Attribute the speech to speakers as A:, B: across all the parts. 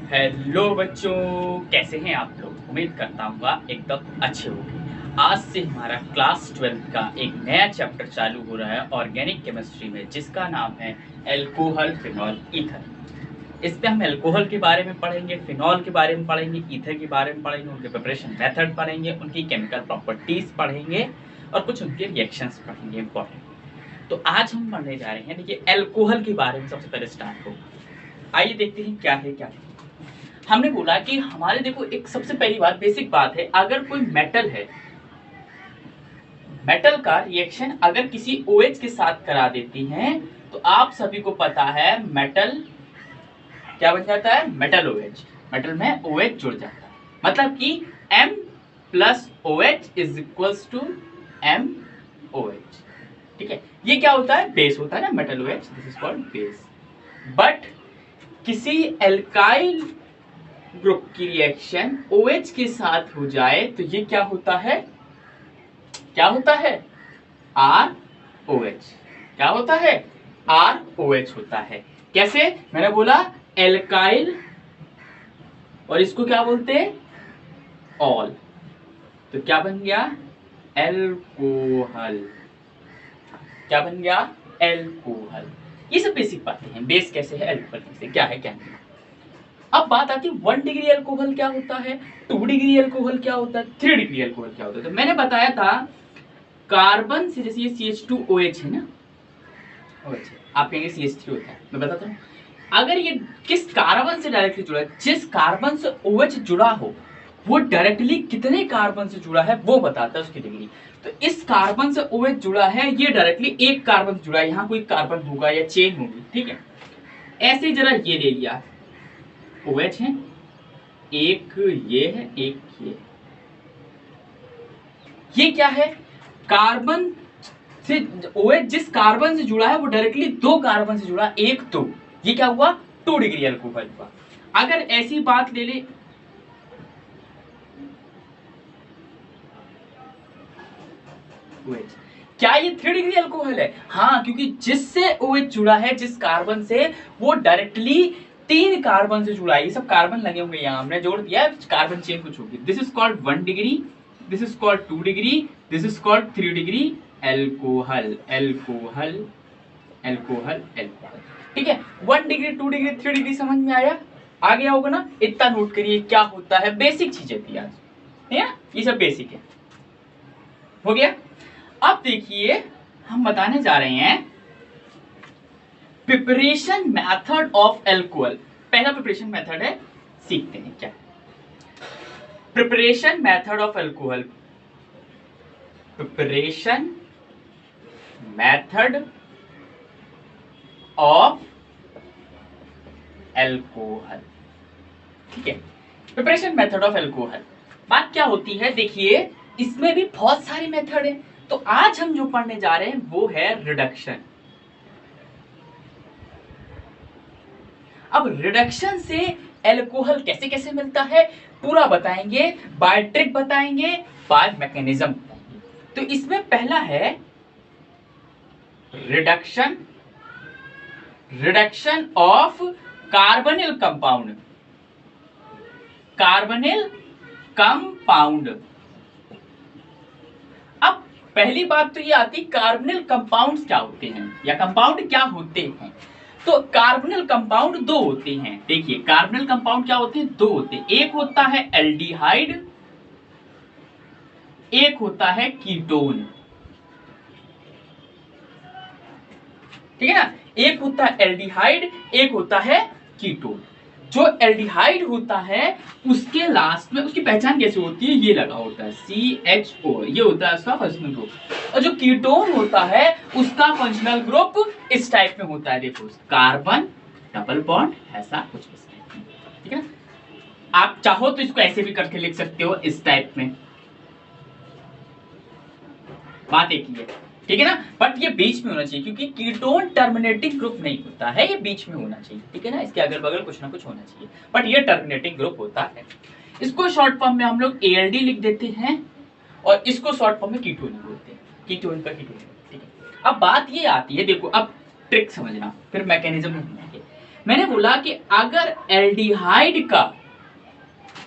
A: Hello बच्चों, कैसे हैं आप लोग। उम्मीद करता हूँ एकदम अच्छे होंगे। आज से हमारा क्लास 12 का एक नया चैप्टर चालू हो रहा है ऑर्गेनिक केमिस्ट्री में, जिसका नाम है एल्कोहल फिनॉल ईथर। इसमें हम एल्कोहल के बारे में पढ़ेंगे, फिनॉल के बारे में पढ़ेंगे, ईथर के बारे में पढ़ेंगे, उनके प्रिपरेशन मेथड पढ़ेंगे, उनकी केमिकल प्रॉपर्टीज पढ़ेंगे और कुछ उनके रिएक्शंस पढ़ेंगे इंपॉर्टेंट। तो आज हम पढ़ने जा रहे हैं, देखिए एल्कोहल के बारे में सबसे पहले स्टार्ट होगा। आइए देखते हैं क्या है क्या नहीं। हमने बोला कि हमारे देखो एक सबसे पहली बात, बेसिक बात है, अगर कोई मेटल है, मेटल का रिएक्शन अगर किसी OH के साथ करा देती हैं तो आप सभी को पता है मेटल क्या बन जाता है, मेटल OH। मेटल में OH जुड़ जाता है, मतलब कि M plus OH is equals to MOH। ठीक है, ये क्या होता है, बेस होता है ना, metal OH, this is called base. But किसी एल्काइल ग्रुप की रिएक्शन OH के साथ हो जाए तो ये क्या होता है, क्या होता है, ROH। क्या होता है, ROH होता है। कैसे, मैंने बोला एल्काइल और इसको क्या बोलते हैं, ऑल, तो क्या बन गया, एल्कोहल। क्या बन गया, एल्कोहल। ये सब बेसिक बातें हैं, बेस कैसे है, एल्कोहल कैसे, क्या है क्या नहीं। अब बात आती है 1 डिग्री अल्कोहल क्या होता है, 2 डिग्री अल्कोहल क्या होता है, 3 डिग्री अल्कोहल क्या होता है। तो मैंने बताया था कार्बन से, जैसे ये CH2OH है ना, OH आप कहेंगे CH3 होता है, मैं बताता हूँ। अगर ये किस कार्बन से डायरेक्टली जुड़ा है, जिस कार्बन से OH जुड़ा हो वो डायरेक्टली कितने कार्बन से जुड़ा है वो बताता है उसकी डिग्री। तो इस कार्बन से OH जुड़ा है, ये डायरेक्टली एक कार्बन से जुड़ा है, यहाँ कोई कार्बन होगा या चेन होगी, ठीक है। ऐसे जरा ये ले लिया, OH है, एक ये है, एक ये क्या है, कार्बन से OH जिस कार्बन से जुड़ा है वो डायरेक्टली दो कार्बन से जुड़ा, एक दो, ये क्या हुआ, 2 डिग्री अल्कोहल हुआ। अगर ऐसी बात ले ले, OH, क्या ये 3 डिग्री अल्कोहल है, हाँ, क्योंकि जिससे OH जुड़ा है, जिस कार्बन से, वो डायरेक्टली 3 कार्बन से जुड़ा है। ये सब कार्बन लगे होंगे, यहाँ हमने जोड़ दिया, कार्बन चेन कुछ होगी। This is called 1 degree, this is called 2 degree, this is called 3 degree alcohol. Alcohol alcohol alcohol, ठीक है। 1 डिग्री, 2 डिग्री, 3 डिग्री समझ में आया, आ गया होगा ना। इतना नोट करिए क्या होता है, बेसिक चीजें थी आज, है ये सब बेसिक है, हो गया। अब देखिए हम बताने जा रहे हैं प्रिपरेशन मेथड ऑफ एल्कोहल। पहला प्रिपरेशन मेथड है, सीखते हैं क्या preparation method of alcohol. Preparation method of alcohol, ठीक है। प्रिपरेशन मेथड ऑफ एल्कोहल, बात क्या होती है, देखिए इसमें भी बहुत सारे मेथड हैं। तो आज हम जो पढ़ने जा रहे हैं वो है रिडक्शन। अब रिडक्शन से एल्कोहल कैसे कैसे मिलता है पूरा बताएंगे, बाय ट्रिक बताएंगे, बाय मैकेनिज्म बताएंगे। तो इसमें पहला है reduction, reduction of carbonyl compound, carbonyl compound. अब पहली बात तो ये आती, कार्बोनिल कंपाउंड्स क्या होते हैं या कंपाउंड क्या होते हैं। तो कार्बोनिल कंपाउंड दो होते हैं, देखिए कार्बोनिल कंपाउंड क्या होते हैं, दो होते हैं। एक होता है एल्डिहाइड, एक होता है कीटोन, ठीक है ना। एक होता है एल्डिहाइड, एक होता है कीटोन। जो एल्डिहाइड होता है उसके लास्ट में उसकी पहचान कैसे होती है, ये लगा होता है CHO, ये होता है उसका फंक्शनल ग्रुप। और जो कीटोन होता है उसका फंक्शनल ग्रुप इस टाइप में होता है, देखो कार्बन डबल बॉन्ड, ऐसा कुछ इस टाइप में, ठीक है ना। आप चाहो तो इसको ऐसे भी करके लिख सकते हो, इस टाइप में, बात एक ही है, ठीक है ना। बट ये बीच में होना चाहिए, क्योंकि कीटोन टर्मिनेटिंग ग्रुप नहीं होता है, ये बीच में होना चाहिए, ठीक है ना। इसके अगल बगल कुछ ना कुछ होना चाहिए, बट ये टर्मिनेटिंग ग्रुप होता है। इसको शॉर्ट फॉर्म में हम लोग ALD लिख देते हैं और इसको शॉर्ट फॉर्म में कीटोन बोलते हैं, कीटोन का कीटोन, ठीक है। अब बात ये आती है, देखो अब ट्रिक समझना, फिर मैकेनिज्म में मैंने बोला कि अगर एल्डिहाइड का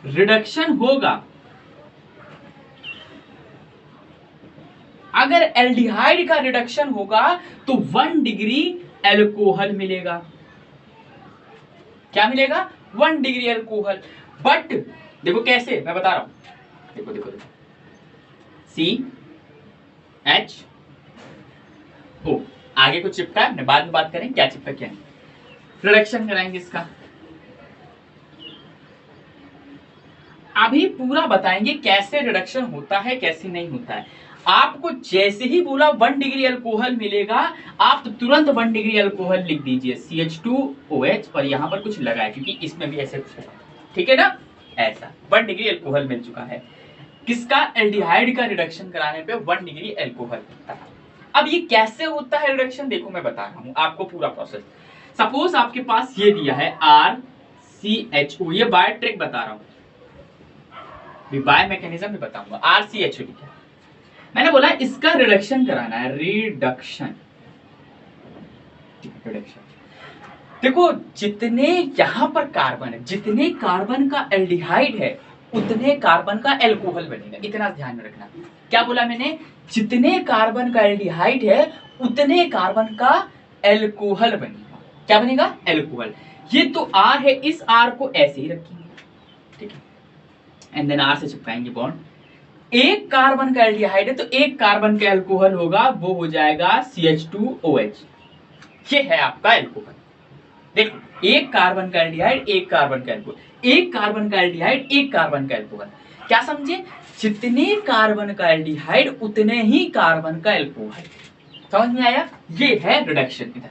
A: रिडक्शन होगा, अगर एल्डिहाइड का रिडक्शन होगा तो 1 डिग्री एल्कोहल मिलेगा। क्या मिलेगा? 1 डिग्री एल्कोहल। बट देखो कैसे, मैं बता रहा हूं। देखो देखो देखो, CH, आगे कुछ चिपका है, बाद में बात करें क्या चिपका क्या है। रिडक्शन कराएंगे इसका, अभी पूरा बताएंगे कैसे रिडक्शन होता है कैसे नहीं होता है। आपको जैसे ही बोला 1 डिग्री अल्कोहल मिलेगा, आप तो तुरंत 1 डिग्री अल्कोहल लिख दीजिए, CH2OH, और यहां पर कुछ लगाए क्योंकि इसमें भी ऐसे कुछ है, ठीक है ना। ऐसा 1 डिग्री अल्कोहल मिल चुका है। किसका? एल्डिहाइड का रिडक्शन कराने पे 1 डिग्री अल्कोहल मिलता है। अब ये कैसे होता है रिडक्शन, देखो मैं बता रहा हूं आपको पूरा प्रोसेस। सपोज आपके पास ये दिया है RCHO, ये बाय ट्रिक बता रहा हूं, बाय मैकेनिज्म भी बताऊंगा। RCHO लिखा है, मैंने बोला इसका रिडक्शन कराना है, रिडक्शन। देखो जितने यहां पर कार्बन है, जितने कार्बन का एल्डिहाइड है उतने कार्बन का एल्कोहल बनेगा, इतना ध्यान में रखना। क्या बोला मैंने? जितने कार्बन का एल्डिहाइड है उतने कार्बन का एल्कोहल बनेगा। क्या बनेगा? एल्कोहल। ये तो R है, इस R को ऐसे ही रखेंगे, ठीक है, एंड देन R से चिपकाएंगे बॉन्ड। एक कार्बन का एल्डिहाइड है तो एक कार्बन का एल्कोहल होगा, वो हो जाएगा CH2OH। ये है आपका एल्कोहल। देखो एक कार्बन का एल्डिहाइड, एक कार्बन का एल्कोहल, एक कार्बन का एल्डिहाइड, एक कार्बन का एल्कोहल। क्या समझे? जितने कार्बन का एल्डिहाइड उतने ही कार्बन का एल्कोहल। समझ में आया? ये है रिडक्शन। इधर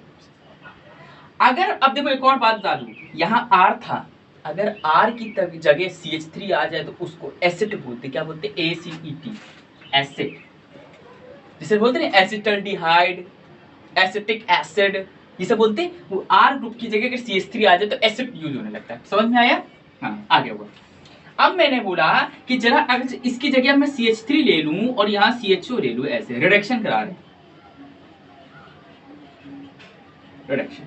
A: अगर अब देखो एक और बात बता दूं, यहां R था, अगर R की जगह CH3 आ जाए तो उसको एसिड बोलते। क्या बोलते? ACET, acid. जिसे बोलते हैं एसिटल्डिहाइड, एसिटिक एसिड, ये सब बोलते हैं। वो R ग्रुप की जगह अगर CH3 आ जाए तो एसिड यूज होने लगता है। समझ में आया? हाँ, आगे हुआ। अब मैंने बोला कि जरा अगर इसकी जगह मैं CH3 ले लूं और यहां CHO ले लूं, ऐसे रिडक्शन करा रहे हैं, रिडक्शन।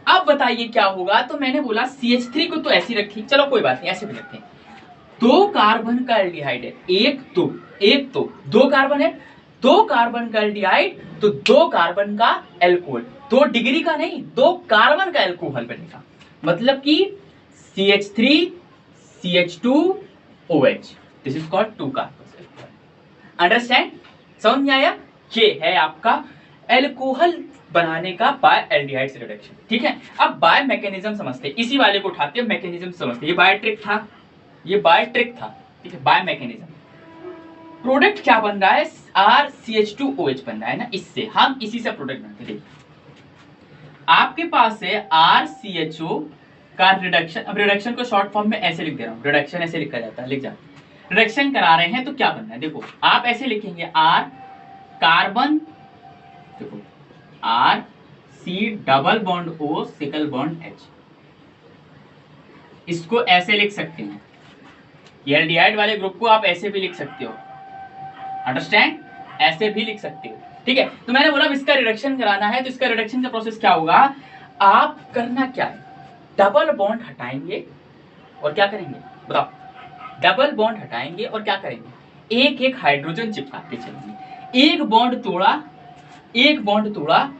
A: अब बताइए क्या होगा? तो मैंने बोला CH3 को तो ऐसी रखी, चलो कोई बात नहीं, ऐसे भी रखते हैं। 2 कार्बन का एल्डिहाइड है, एक तो 2 कार्बन है, 2 कार्बन का एल्डिहाइड तो 2 कार्बन का एल्कोहल, 2 डिग्री का नहीं, 2 कार्बन का एल्कोहल बनेगा। मतलब कि CH3 CH2OH, this is called 2 carbon. Understand? समझ में आया? ये है आपका एल्कोहल बनाने का बाय एल्डिहाइड रिडक्शन, ठीक है। अब बाय मैकेनिज्म समझते हैं, इसी वाले को उठाते हैं, मैकेनिज्म समझते हैं। ये बाय ट्रिक था, ये बाय ट्रिक था, ठीक है, बाय मैकेनिज्म। प्रोडक्ट क्या बन रहा है? RCH2OH बन रहा है ना, इससे हम इसी से प्रोडक्ट बनाते हैं। आपके पास है RCHO का रिडक्शन। अब रिडक्शन को शॉर्ट फॉर्म में ऐसे लिख दे रहा हूं, रिडक्शन ऐसे लिखा जाता है, लिख जा। रिडक्शन करा रहे हैं तो क्या बनना है? देखो आप ऐसे लिखेंगे R कार्बन, देखो RC double bond O sickle bond H, इसको ऐसे लिख सकते हैं। ये एल्डिहाइड वाले ग्रुप को आप ऐसे भी लिख सकते हो, अंडरस्टैंड? ऐसे भी लिख सकते हो, ठीक है। तो मैंने बोला इसका रिडक्शन कराना है, तो इसका रिडक्शन का प्रोसेस क्या होगा? आप करना क्या है? डबल बॉन्ड हटाएंगे और क्या करेंगे बताओ? डबल बॉन्ड हटाएंगे और क्या करेंगे? एक एक हाइड्रोजन चिपकाते चलेंगे। एक बॉन्ड तोड़ा, एक बॉन्ड तोड़ा,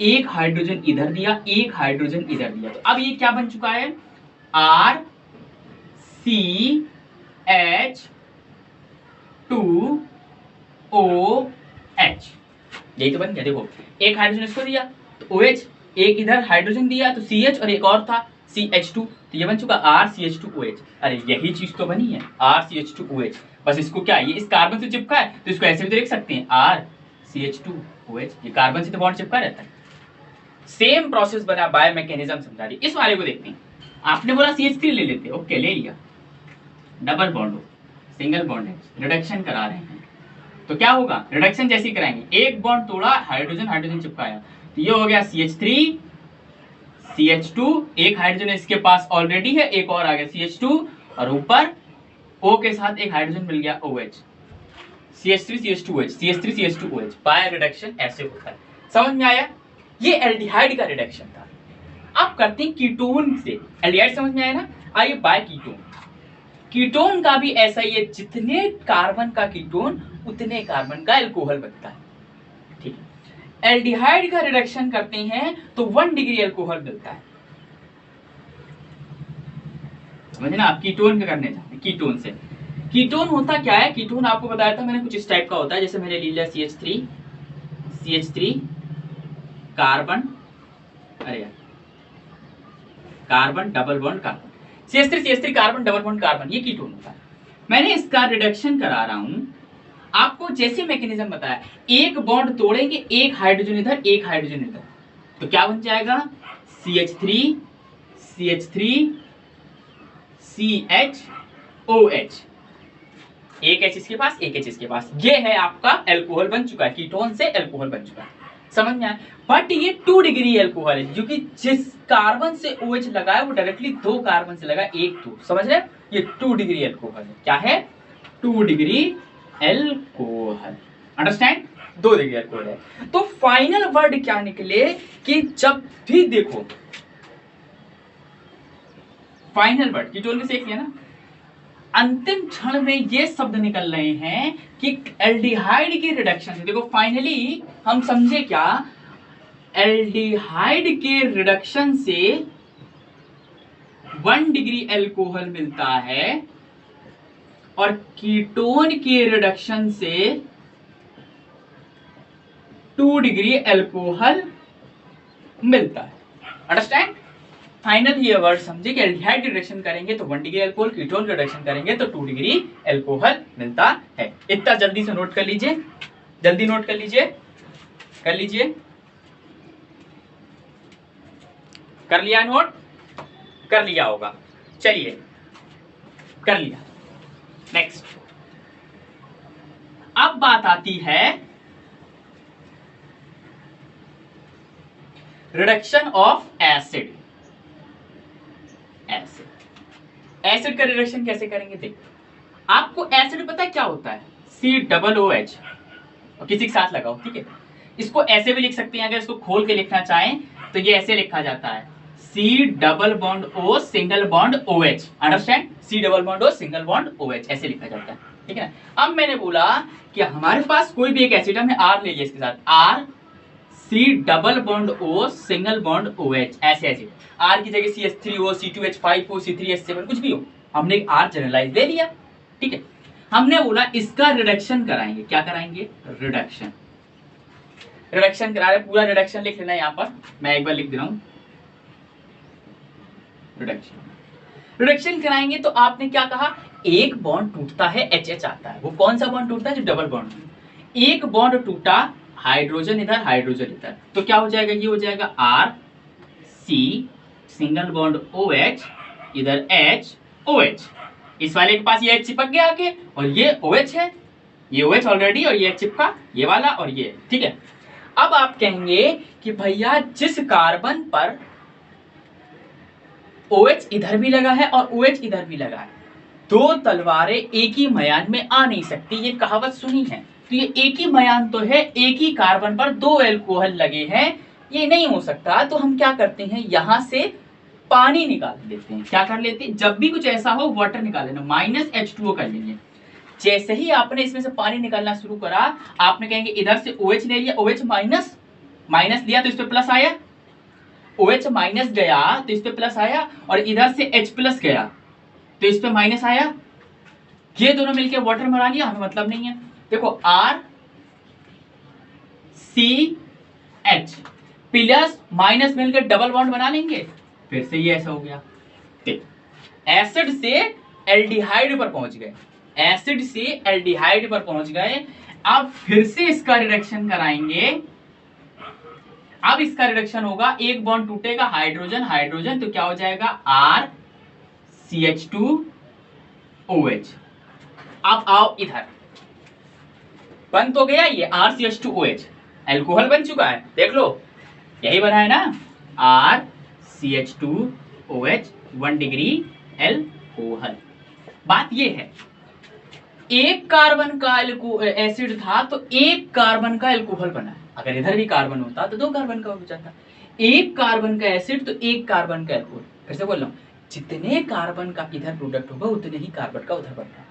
A: एक हाइड्रोजन इधर दिया, एक हाइड्रोजन इधर दिया, तो अब ये क्या बन चुका है? RCH2OH, यही तो बन गया। देखो एक हाइड्रोजन इसको दिया तो OH, एक इधर हाइड्रोजन दिया तो CH, और एक और था CH2, तो ये बन चुका RCH2OH। अरे यही चीज तो बनी है, RCH2OH। बस इसको क्या, ये इस कार्बन से चिपका है तो इसको ऐसे भी तो लिख सकते हैं RCH2OH, ये कार्बन से तो बॉन्ड चिपका रहता है। सेम प्रोसेस बना, बाय मैकेनिज्म समझा दी। इस वाले को देखते हैं। आपने बोला CH3 ले लेते, ओके ले लिया, डबल बॉन्ड हो, सिंगल बॉन्ड है, रिडक्शन करा रहे हैं तो क्या होगा? रिडक्शन जैसे ही कराएंगे, एक बॉन्ड तोड़ा, हाइड्रोजन हाइड्रोजन चिपकाया, तो ये हो गया CH3 CH2, एक हाइड्रोजन इसके पास ऑलरेडी है, एक और आ गया CH2, और ऊपर O के साथ एक हाइड्रोजन मिल गया OH, CH3 CH2OH, CH3 CH2OH। By reduction ऐसे होता है। समझ में आया? ये एल्डिहाइड का रिडक्शन था। आप करते हैं कीटोन से, एल्डिहाइड समझ में आया ना। आइए बाय कीटोन, कीटोन का भी ऐसा ही है, जितने कार्बन का कीटोन उतने कार्बन का एल्कोहल बनता है, ठीक है। एल्डिहाइड का रिडक्शन करते हैं तो 1 डिग्री एल्कोहल मिलता है, समझे ना। आप कीटोन का करने जाते हैं, कीटोन से। कीटोन होता क्या है, कीटोन आपको बताया था मैंने, कुछ इस टाइप का होता है, जैसे मैंने ले लिया CH3 कार्बन, अरे यार carbon double bond carbon, CH3 carbon double bond carbon, ये कीटोन होता है। मैंने इसका रिडक्शन करा रहा हूं, आपको जैसे मैकेनिज्म बताया, एक बॉन्ड तोड़ेंगे, एक हाइड्रोजन इधर एक हाइड्रोजन इधर, तो क्या बन जाएगा CH3 CHOH, एक H इसके पास एक H इसके पास, ये है आपका एल्कोहल बन चुका है, कीटोन से एल्कोहल बन चुका है, समझ में आया। बट ये 2 डिग्री एल्कोहल है, क्योंकि जिस कार्बन से OH लगा है वो डायरेक्टली 2 कार्बन से लगा, 1 2, समझ रहे, ये 2 डिग्री एल्कोहल है। क्या है, 2 degree alcohol, understand, 2 degree alcohol है। तो फाइनल वर्ड क्या निकले कि जब भी देखो, फाइनल वर्ड कीटोन में से एक लिया ना, अंतिम क्षण में ये शब्द निकल रहे हैं कि एल्डिहाइड की रिडक्शन से, देखो फाइनली हम समझे क्या, एल्डिहाइड के रिडक्शन से 1 डिग्री एल्कोहल मिलता है और कीटोन के रिडक्शन से 2 डिग्री एल्कोहल मिलता है, अंडरस्टैंड। फाइनल ये वर्ड समझे कि एल्डिहाइड रिडक्शन करेंगे तो 1 डिग्री एल्कोहल, कीटोन रिडक्शन करेंगे तो 2 डिग्री एल्कोहल मिलता है। इतना जल्दी से नोट कर लीजिए, जल्दी नोट कर लीजिए, कर लीजिए, कर लिया नोट, कर लिया होगा, चलिए कर लिया। नेक्स्ट, अब बात आती है रिडक्शन ऑफ एसिड। एसिड का रिडक्शन कैसे करेंगे, देखो आपको एसिड पता है क्या होता है, COOH, और किसी के साथ लगाओ, ठीक है। इसको ऐसे भी लिख सकते हैं, अगर इसको खोल के लिखना चाहें तो ये ऐसे लिखा जाता है, C+O single bond OH, understand, C+O single bond OH, ऐसे लिखा जाता है, ठीक है। अब मैंने बोला कि हमारे पास कोई भी एक एसिड, हमने R ले लिया इसके साथ, R C+O single bond OH, ऐसे एसिड, R की जगह CH3O C2H5O C3H7 कुछ भी हो, हमने एक R जनरलाइज ले लिया, ठीक है। हमने बोला इसका रिडक्शन कराएंगे, क्या कराएंगे, रिडक्शन, रिडक्शन करा रहे, पूरा रिडक्शन लिख लेना यहाँ पर, मैं एक बार लिख दे रहा हूँ, रिडक्शन कराएंगे तो आपने क्या कहा, एक बॉन्ड टूटता है, HH आता है, वो कौन सा बॉन्ड टूटता है, जो डबल बॉन्ड, एक बॉन्ड टूटा, हाइड्रोजन इधर हाइड्रोजन इधर, तो क्या हो जाएगा, ये हो जाएगा RC सिंगल बॉन्ड OH, इधर HOH, इस वाले के पास ये H चिपक गया आके, और ये OH है, ये OH ऑलरेडी, और ये चिपका ये वाला और ये, ठीक है। अब आप कहेंगे कि भैया जिस कार्बन पर OH इधर भी लगा है और OH इधर भी लगा है, 2 तलवारें एक ही मयान में आ नहीं सकती, ये कहावत सुनी है, तो ये एक ही मयान तो है, एक ही कार्बन पर 2 एल्कोहल लगे हैं, ये नहीं हो सकता। तो हम क्या करते हैं, यहां से पानी निकाल लेते हैं, क्या कर लेते हैं, जब भी कुछ ऐसा हो वाटर निकाल लेना, -H2O कर लेंगे। जैसे ही आपने इसमें से पानी निकालना शुरू करा, आपने कहेंगे इधर से OH ले लिया, OH माइनस माइनस लिया तो इस पे प्लस आया, OH माइनस गया तो इस पे प्लस आया, और इधर से H प्लस गया तो इस पे माइनस आया, ये दोनों मिलके वाटर बना लिया, हमें मतलब नहीं है। देखो RCH प्लस माइनस मिलकर डबल बॉन्ड बना लेंगे, फिर से ये ऐसा हो गया, एसिड से एल्डिहाइड पर पहुंच गए, एसिड से एल्डिहाइड पर पहुंच गए। अब फिर से इसका रिडक्शन कराएंगे, अब इसका रिडक्शन होगा, एक बॉन्ड टूटेगा, हाइड्रोजन हाइड्रोजन, तो क्या हो जाएगा RCH2OH। अब आओ इधर, बन तो गया ये RCH2OH, एल्कोहल बन चुका है, देख लो यही बना है ना, RCH2OH 1 डिग्री एल्कोहल। बात ये है, एक कार्बन का एसिड था तो एक कार्बन का एल्कोहल बना है, अगर इधर भी कार्बन होता तो 2 कार्बन का हो जाता, एक कार्बन का एसिड तो एक कार्बन का एल्कोहल। फिर से बोल रहा हूँ, जितने कार्बन का इधर प्रोडक्ट होगा उतने ही कार्बन का उधर बनता है।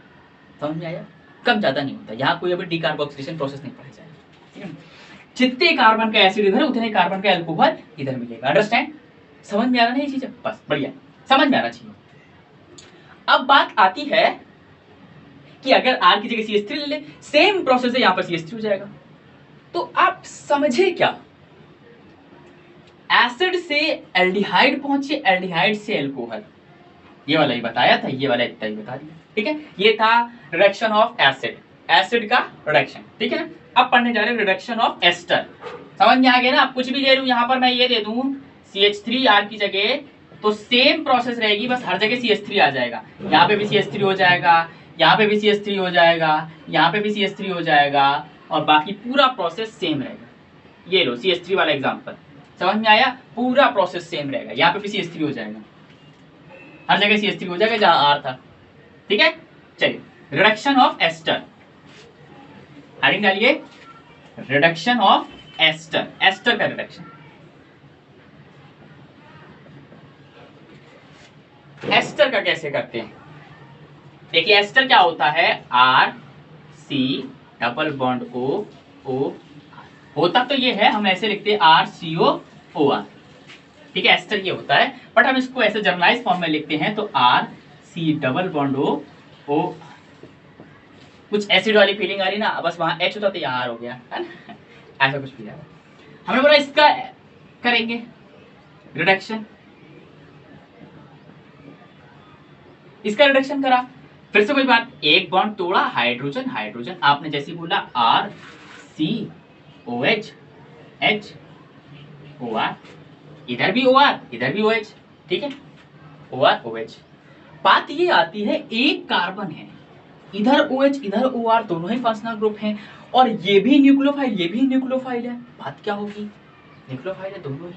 A: समझ में आया? कम ज्यादा नहीं होता, यहाँ कोई अभी डीकार्बोक्सिलेशन प्रोसेस नहीं पढ़ा जाएगा, ठीक है। जितने कार्बन का एसिड इधर उतने कार्बन का एल्कोहल इधर मिलेगा। अंडरस्टैंड? समझ में आ रहा है ये चीज? बस बढ़िया, समझ में आना चाहिए। अब बात आती है कि अगर R की जगह CH3 ले ले, सेम प्रोसेस है, यहाँ पर CH3 हो जाएगा। तो आप समझे क्या, एसिड से एल्डिहाइड पहुंचे, एल्डिहाइड से एल्कोहल, ये वाला ही बताया था, ये वाला इतना ही बता दिया, ठीक है। ये था रिडक्शन ऑफ एसिड, एसिड का रिडक्शन, ठीक है ना। अब पढ़ने जा रहे हैं रिडक्शन ऑफ एस्टर। समझ में आ गया ना? आप कुछ भी ले लूं, यहाँ पर मैं ये दे दूं CH3R की जगह, तो सेम प्रोसेस रहेगी, बस हर जगह CH3 आ जाएगा। यहाँ पे भी CH3 हो जाएगा, यहाँ पे भी CH3 हो जाएगा, यहाँ पे भी CH3 हो जाएगा, और बाकी पूरा प्रोसेस सेम रहेगा। ये लो CH3 वाला एग्जाम्पल, समझ में आया? पूरा प्रोसेस सेम रहेगा, यहाँ पे भी CH3 हो जाएगा, हर जगह CH3 हो जाएगा जहां R था, ठीक है। चलिए, रिडक्शन ऑफ एस्टर, हेडिंग डालिए, रिडक्शन ऑफ एस्टर, एस्टर का रिडक्शन। एस्टर का कैसे करते हैं? देखिए एस्टर क्या होता है, R C double bond O O, होता तो ये है, हम ऐसे लिखते हैं RCOOR, ठीक है। एस्टर ये होता है, बट हम इसको ऐसे जर्नलाइज फॉर्म में लिखते हैं तो RC डबल बॉन्ड O। कुछ एसिड वाली फीलिंग आ रही ना, बस वहां H होता तो यहाँ R हो गया, है ना, ऐसा कुछ फील आ रहा है। हमने बोला इसका करेंगे रिडक्शन, इसका रिडक्शन करा, फिर से कोई बात, एक बॉन्ड तोड़ा, हाइड्रोजन हाइड्रोजन, आपने जैसे बोला RCOH HOR, इधर भी OR इधर भी OH, ठीक है, OR OH। बात ये आती है, एक कार्बन है, इधर OH इधर OR, दोनों ही फंक्शनल ग्रुप हैं, और ये भी न्यूक्लियोफाइल ये भी न्यूक्लियोफाइल है। बात क्या होगी, न्यूक्लियोफाइल है दोनों ही,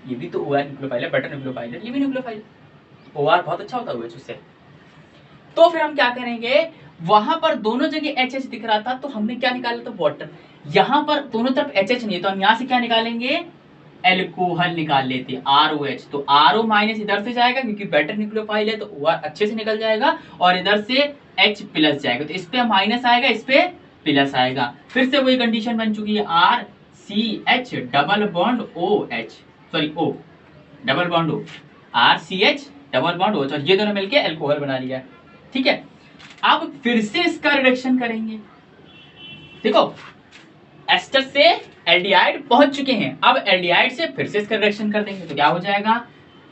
A: ये भी तो OR न्यूक्लियोफाइल है, बेटर न्यूक्लियोफाइल है, ये भी न्यूक्लियोफाइल, OR बहुत अच्छा होता है OH उससे। तो फिर हम क्या करेंगे, वहां पर दोनों जगह HH दिख रहा था, तो हमने क्या निकाला था, वाटर। यहाँ पर दोनों तरफ HH नहीं है, तो हम यहाँ से क्या निकालेंगे, एल्कोहल निकाल लेते, ROH। तो RO माइनस इधर से जाएगा क्योंकि बेटर न्यूक्लियोफाइल है, तो OR अच्छे से निकल जाएगा, और इधर से H प्लस जाएगा, तो इस पे माइनस आएगा, इस पे प्लस आएगा। फिर से वही कंडीशन बन चुकी है, RCH double bond OH, sorry O double bond O, RCH double bond OH, और ये दोनों मिलके एल्कोहल बना लिया, ठीक है। अब फिर से इसका रिडक्शन करेंगे, देखो एस्टर से एल्डिहाइड पहुंच चुके हैं, अब एल्डिहाइड से फिर से इसका रिडक्शन कर देंगे, तो क्या हो जाएगा,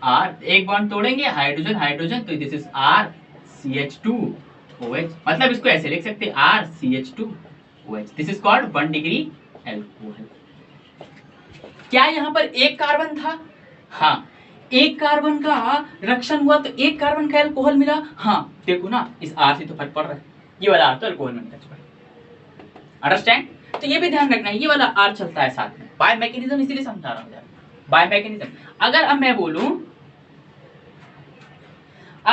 A: R एक बॉन्ड तोड़ेंगे, हाइड्रोजन हाइड्रोजन, तो दिस इज RCH2OH, मतलब इसको ऐसे लिख सकते हैं RCH2OH, this is called 1 degree alcohol. क्या यहाँ पर एक कार्बन था? हाँ, एक कार्बन का रिडक्शन हुआ तो एक कार्बन का एल्कोहल मिला। हाँ देखो ना, इस R से तो फर्क पड़ रहा है, ये वाला R तो एल्कोहल में टच पड़ा, अंडरस्टैंड? तो ये भी ध्यान रखना है, ये वाला R चलता है साथ में, बाय मैकेनिज्म इसीलिए समझा रहा हूं यार, बाय मैकेनिज्म। अगर अब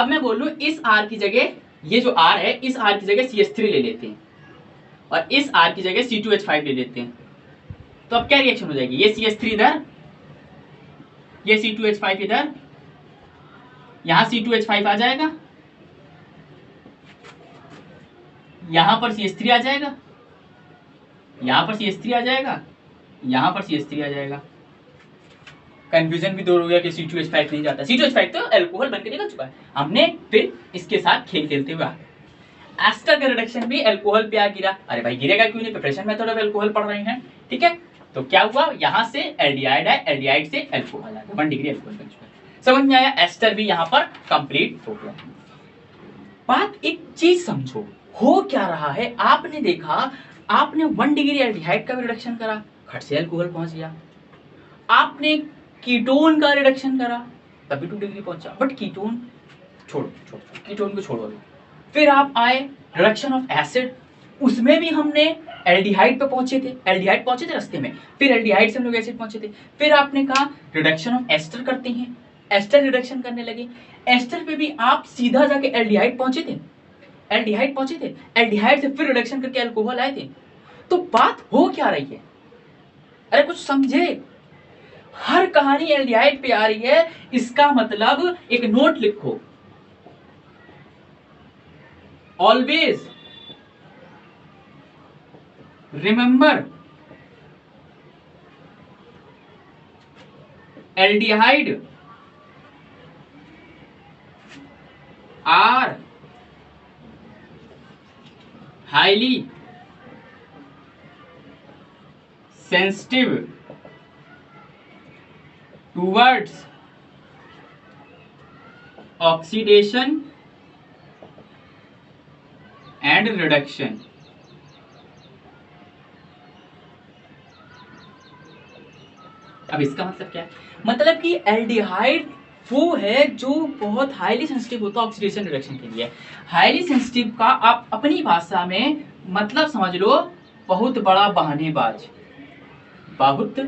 A: मैं बोलूं इस R की जगह, ये जो R है, इस R की जगह CH3 ले लेते हैं, और इस R की जगह C2H5 ले लेते हैं, तो अब क्या रिएक्शन हो जाएगी, ये CH3 इधर, ये C2H5 इधर, यहां C2H5 आ जाएगा, यहां पर CH3 आ जाएगा, यहां पर CH3 आ जाएगा, यहां पर CH3 आ जाएगा। कंफ्यूजन भी दूर हो गया कि C2H5 नहीं जाता, C2H5 तो एल्कोहल बनकर निकल चुका है, हमने फिर इसके साथ खेल खेलते हुए एस्टर का रिडक्शन भी एल्कोहल पे आ गिरा। अरे भाई गिरेगा क्यों नहीं, प्रिपरेशन मेथड ऑफ एल्कोहल पढ़ रहे हैं, ठीक है। तो क्या हुआ, यहां से एल्डिहाइड है, एल्डिहाइड से एल्कोहल आ गया, 1 डिग्री एल्कोहल बन चुका है। समझ में आया, एस्टर भी यहां पर कंप्लीट हो गया। बात एक चीज समझो, हो क्या रहा है, आपने देखा, आपने 1 डिग्री एल्डिहाइड का भी रिडक्शन करा, खट से एल्कोहल पहुंच गया। आपने कीटोन का रिडक्शन करा, तभी 2 डिग्री पहुंचा, बट कीटोन छोड़ो, कीटोन को छोड़ो। फिर आप आए रिडक्शन ऑफ एसिड, उसमें भी हमने एल्डिहाइड पे पहुंचे थे रास्ते में, फिर एल्डिहाइड से हम लोग एसिड पहुंचे थे। फिर आपने कहा रिडक्शन ऑफ एस्टर करते हैं, एस्टर रिडक्शन करने लगे, एस्टर पे भी आप सीधा जाके एल्डिहाइड पहुंचे थे, एल्डिहाइड से फिर रिडक्शन करके अल्कोहल आए थे। तो बात हो क्या रही है, अरे कुछ समझे, हर कहानी एल्डिहाइड पे आ रही है, इसका मतलब एक नोट लिखो, always remember aldehyde are highly sensitive towards oxidation and reduction। अब इसका मतलब क्या है? मतलब कि एल्डिहाइड वो है जो बहुत हाईली सेंसिटिव होता है ऑक्सीडेशन रिडक्शन के लिए। हाईली सेंसिटिव का आप अपनी भाषा में मतलब समझ लो बहुत बड़ा बहानेबाज, बहुत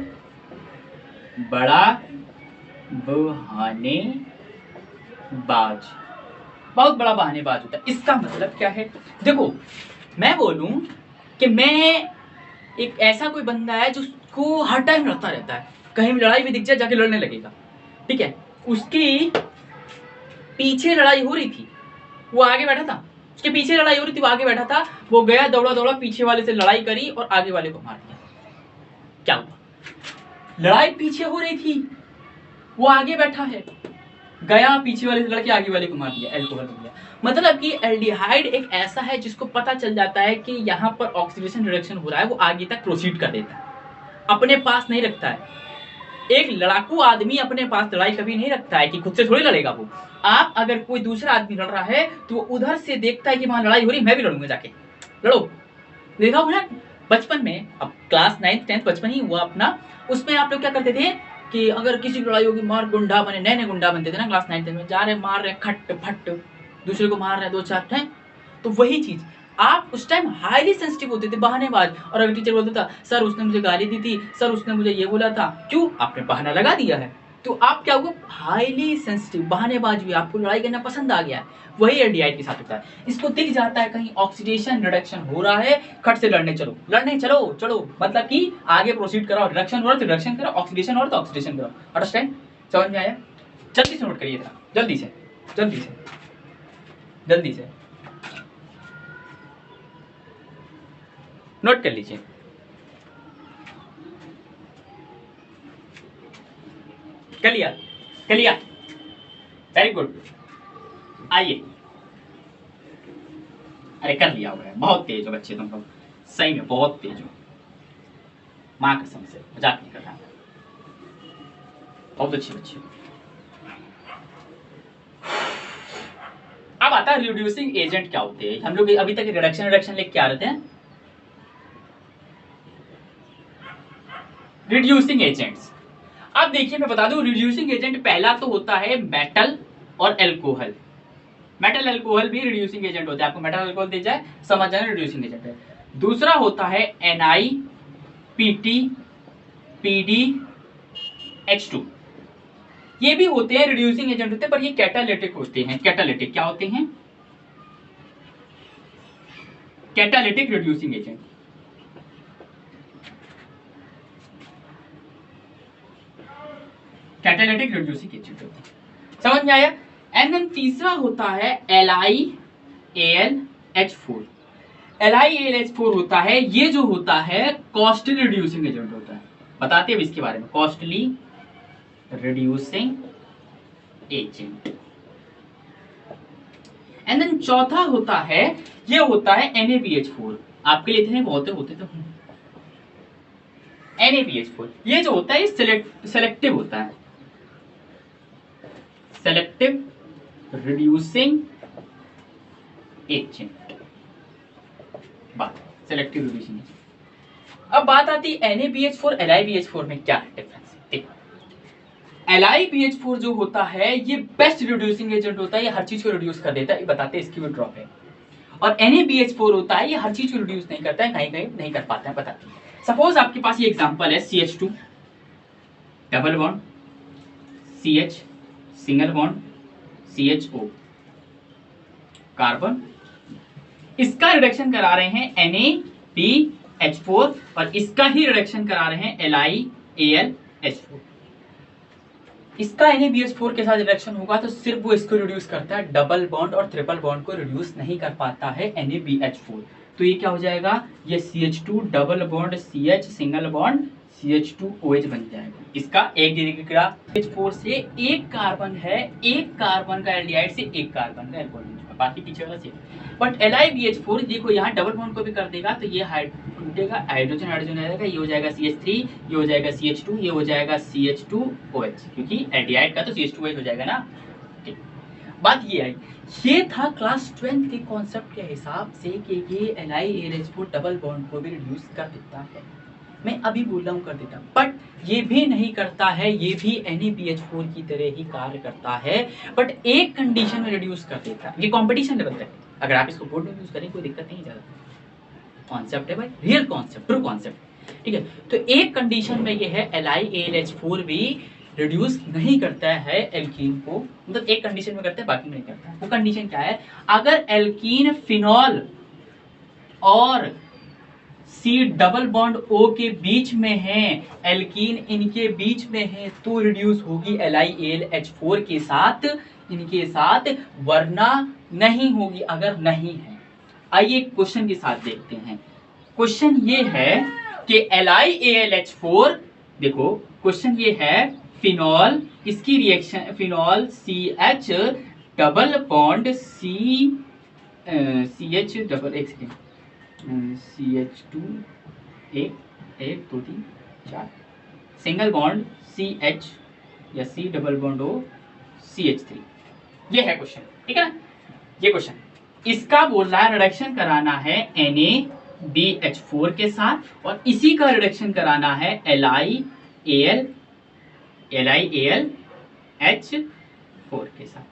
A: बड़ा बहानेबाज, बहुत बड़ा बहानेबाज होता है। इसका मतलब क्या है? देखो मैं बोलूं कि मैं एक ऐसा कोई बंदा है जिसको हर टाइम लड़ता रहता है, कहीं भी लड़ाई भी दिख जाए जाके लड़ने लगेगा, ठीक है। उसकी पीछे लड़ाई हो रही थी, वो आगे बैठा था, उसके पीछे लड़ाई हो रही थी, वो आगे बैठा था, वो गया दौड़ा दौड़ा पीछे वाले से लड़ाई करी और आगे वाले को मार दिया। क्या हुआ? लड़ाई पीछे हो रही थी, वो आगे बैठा है, गया पीछे वाले से लड़के आगे वाले को मार दिया, एल्कोहल हो गया। मतलब कि एल्डिहाइड एक ऐसा है जिसको पता चल जाता है कि यहाँ पर ऑक्सीडेशन रिडक्शन हो रहा है, वो आगे तक प्रोसीड कर देता है, अपने पास नहीं रखता है। एक लड़ाकू आदमी अपने पास लड़ाई कभी नहीं रखता है कि खुद से थोड़ी लड़ेगा वो। आप अगर कोई दूसरा आदमी लड़ रहा है तो वो उधर से देखता है कि वहां लड़ाई हो रही, मैं भी लड़ूंगा, जाके लड़ो। देखा होगा ना बचपन में, अब क्लास 9th 10th बचपन ही हुआ अपना, उसमें आप लोग क्या करते थे कि अगर किसी की लड़ाई होगी मार गुंडा बने, नए नए गुंडा बनते थे ना क्लास 9th 10th में, जा रहे मार रहे खट फट, दूसरे को मार रहे दो चार हैं। तो वही चीज आप उस टाइम हाईली सेंसिटिव होते थे, बहानेबाज। और अगर टीचर बोलता था सर उसने मुझे गाली दी थी, सर उसने मुझे ये बोला था, क्यों? आपने बहाना लगा दिया है, तो आप क्या हुआ? हाईली सेंसिटिव, बहानेबाज हुए, आपको लड़ाई करना पसंद आ गया है। वही एल्डिहाइड के साथ होता है। इसको दिख जाता है कहीं ऑक्सीडेशन रिडक्शन हो रहा है, खट से लड़ने चलो, लड़ने चलो चलो, मतलब कि आगे प्रोसीड करो, रिडक्शन हो रहा है तो रिडक्शन करो, ऑक्सीडेशन हो रहा है तो ऑक्सीडेशन करो। अंडरस्टैंड? समझ में आया? जल्दी से नोट करिए जरा, जल्दी से जल्दी से जल्दी से नोट कर लीजिए। कर लिया? कर लिया? Very good. आइए, अरे कर लिया होगा, बहुत तेज हो बच्चे तुम लोग, सही में बहुत तेज हो, माँ कसम से, मजाक नहीं कर रहा, बहुत अच्छी बच्ची हो। अब आता है रिड्यूसिंग एजेंट क्या होते हैं। हम लोग अभी तक रिडक्शन रिडक्शन लेके क्या रहते हैं, रिड्यूसिंग एजेंट्स। अब देखिए मैं बता दूं, रिड्यूसिंग एजेंट पहला तो होता है मेटल और एल्कोहल। मेटल एल्कोहल भी रिड्यूसिंग एजेंट होता है, आपको मेटल एल्कोहल दे जाए समझ जाना रिड्यूसिंग एजेंट है। दूसरा होता है NI PT PD H2, ये भी होते हैं रिड्यूसिंग एजेंट होते हैं, पर ये कैटालिटिक होते हैं। कैटालिटिक क्या होते हैं? Catalytic reducing agent. Catalytic reducing agent होते हैं, समझ में आया? एंड देन तीसरा होता है LiAlH4। LiAlH4 होता है, ये जो होता है कॉस्टली रिड्यूसिंग एजेंट होता है। बताते हैं इसके बारे में, costly reducing agent. And then चौथा होता है, ये होता है NaBH4। आपके लिए इतने बहुत होते तो NaBH4 ये जो होता है ये सेलेक्टिव होता है, सेलेक्टिव रिड्यूसिंग एजेंट। बात सेलेक्टिव रिड्यूसिंग एजेंट। अब बात आती है NaBH4 LiBH4 में क्या डिफरेंस है। LiBH4 जो होता है ये बेस्ट रिड्यूसिंग एजेंट होता है, ये हर चीज को रिड्यूस कर देता है, ये बताते हैं इसकी भी ड्रॉप है। और NaBH4 होता है ये हर चीज को रिड्यूस नहीं करता है, कहीं कहीं नहीं कर पाता है, बताते हैं। सपोज आपके पास ये एग्जांपल है CH2 double bond CH single bond CHO carbon, इसका रिडक्शन करा रहे हैं NaBH4 और इसका ही रिडक्शन करा रहे हैं LiAlH4। इसका NaBH4 के साथ रिएक्शन होगा तो सिर्फ वो इसको रिड्यूस करता है, डबल बॉन्ड और ट्रिपल बॉन्ड को रिड्यूस नहीं कर पाता है NaBH4। तो ये क्या हो जाएगा, ये CH2 double bond CH single bond CH2OH बन जाएगा। इसका एक डिग्री का H4 से एक कार्बन है, एक कार्बन का एल्डिहाइड से एक कार्बन का एल्कोहल, बाकी पीछे वाला सेम। बट LiBH4 देखो यहाँ डबल बॉन्ड को भी कर देगा तो ये टूटेगा, हाइड्रोजन हाइड्रोजन रहेगा, ये हो जाएगा CH3, ये हो जाएगा CH2, ये हो जाएगा CH2OH, क्योंकि एल्डिहाइड का तो CH2OH हो जाएगा ना। ठीक, बात ये आई, ये था क्लास 12 के कॉन्सेप्ट के हिसाब से कि ये LiAlH4 डबल बॉन्ड को भी रिड्यूस कर देता है। मैं अभी बोल रहा हूँ कर देता, बट ये भी नहीं करता है, ये भी NaBH4 की तरह ही कार्य करता है, बट एक कंडीशन में रिड्यूस कर देता है। ये कंपटीशन लेवल तक, अगर आप इसको बोर्ड में यूज करें कोई दिक्कत नहीं, ज़्यादा कॉन्सेप्ट है भाई, रियल कॉन्सेप्ट, ट्रू कॉन्सेप्ट, ठीक है। तो एक कंडीशन में ये है LiAlH4 भी रिड्यूस नहीं करता है एल्कीन को, मतलब एक कंडीशन में करता है बाकी में नहीं करता है। वो कंडीशन क्या है, अगर एल्कीन फिनॉल और C डबल बॉन्ड O के बीच में है, एल्कीन इनके बीच में है, तो रिड्यूस होगी LiAlH4 के साथ, इनके साथ, वरना नहीं होगी अगर नहीं है। आइए क्वेश्चन के साथ देखते हैं। क्वेश्चन ये है कि LiAlH4, देखो क्वेश्चन ये है, फिनॉल, इसकी reaction phenol CH double bond CH double CH2 एक 2 3 4 सिंगल बॉन्ड CH या C double bond O CH3, ये है क्वेश्चन, ठीक है ना। ये क्वेश्चन, इसका बोल रहा है रिडक्शन कराना है NaBH4 के साथ और इसी का रिडक्शन कराना है LiAlH4 के साथ।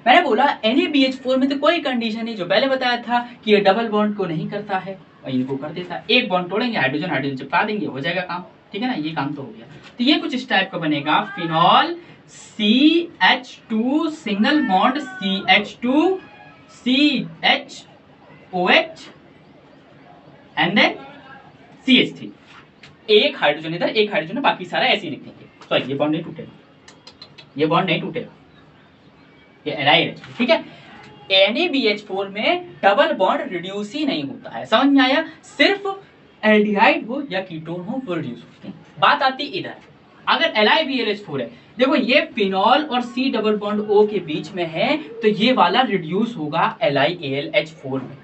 A: मैंने बोला NaBH4 में तो कोई कंडीशन नहीं, जो पहले बताया था कि ये डबल बॉन्ड को नहीं करता है और इनको कर देता है। एक बॉन्ड तोड़ेंगे, हाइड्रोजन हाइड्रोजन चिपका देंगे, हो जाएगा काम, ठीक है ना। ये काम तो हो गया। तो ये कुछ इस टाइप का बनेगा, phenol CH2 single bond CH2 CHOH and then CH3, एक हाइड्रोजन इधर एक हाइड्रोजन, बाकी सारा ऐसे ही लिख देंगे। सॉरी, ये बॉन्ड नहीं टूटेगा, ये बॉन्ड नहीं टूटेगा, ये LiAlH, ठीक है। NaBH4 में डबल बॉन्ड रिड्यूस ही नहीं होता है, समझ में आया। सिर्फ एल्डिहाइड हो या कीटोन हो वो रिड्यूस होते हैं। बात आती इधर, अगर LiBlH4 है, देखो ये फिनॉल और C डबल बॉन्ड O के बीच में है, तो ये वाला रिड्यूस होगा LiAlH4 में,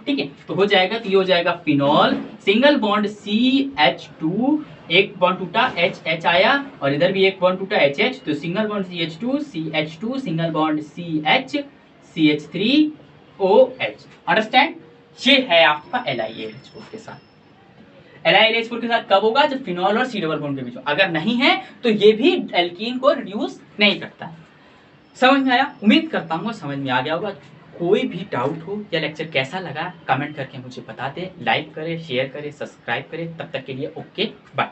A: ठीक है। तो हो जाएगा, तो ये हो जाएगा फिनॉल सिंगल बॉन्ड CH2, एक बॉन्ड टूटा H आया, और इधर भी एक बॉन्ड टूटा HH, तो single bond CH2 single bond CH CH3OH, understand. ये है आपका LiAlH4 के साथ। LiAlH4 के साथ कब होगा, जब फिनॉल और C डबल बॉन्ड के बीच में, अगर नहीं है तो ये भी एल्कीन को रिड्यूस नहीं करता है। समझ में आया, उम्मीद करता हूँ समझ में आ गया होगा। कोई भी डाउट हो या लेक्चर कैसा लगा कमेंट करके मुझे बता दें, लाइक करें, शेयर करें, सब्सक्राइब करें। तब तक के लिए ओके बाय।